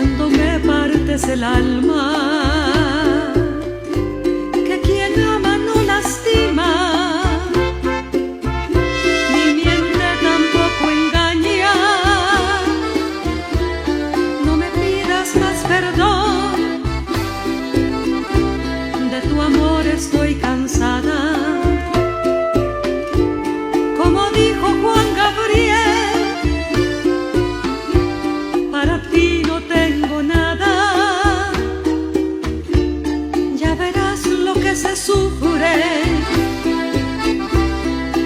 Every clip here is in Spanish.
cuando me partes el alma, que quien ama no lastima, ni miente tampoco engaña. No me pidas más perdón, de tu amor estoy cansada. Como dijo Juan Gabriel, para ti no tengo nada. Ya verás lo que se sufre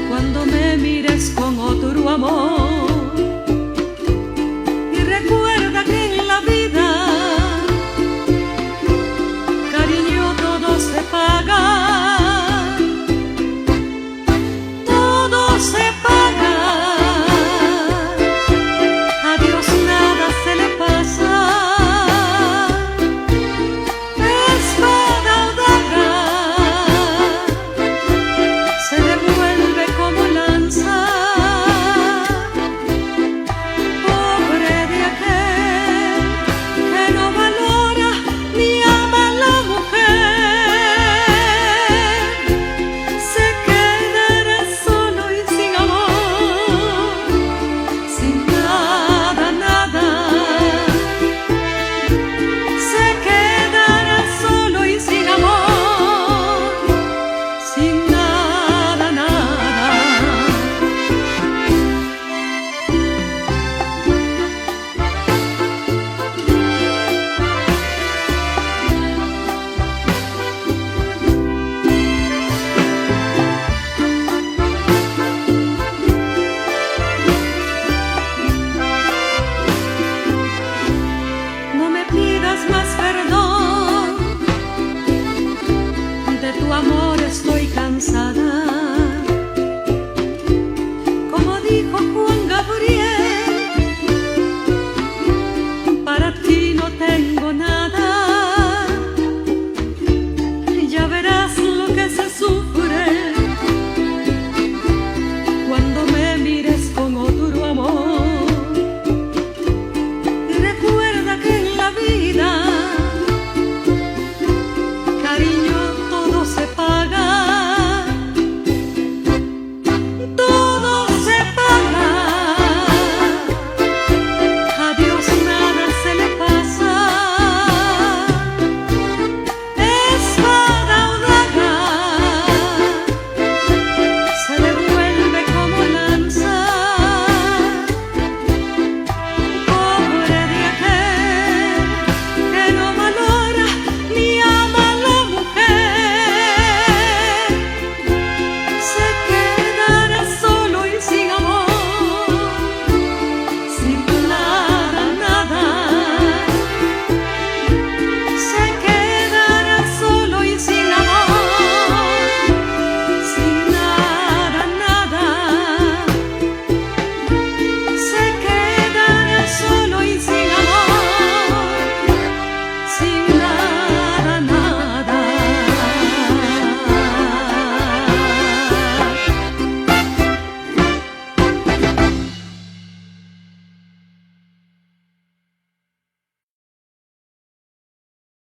cuando me mires con otro amor. Y recuerda que en la vida, cariño, todo se paga. Todo se paga. A Dios nada se le pasa. Espada o daga se devuelve como lanza. Pobre de aquel que no valora ni ama a la mujer. Se quedará solo y sin amor, sin nada, nada. Se quedará solo y sin amor, sin nada, nada. No me pidas más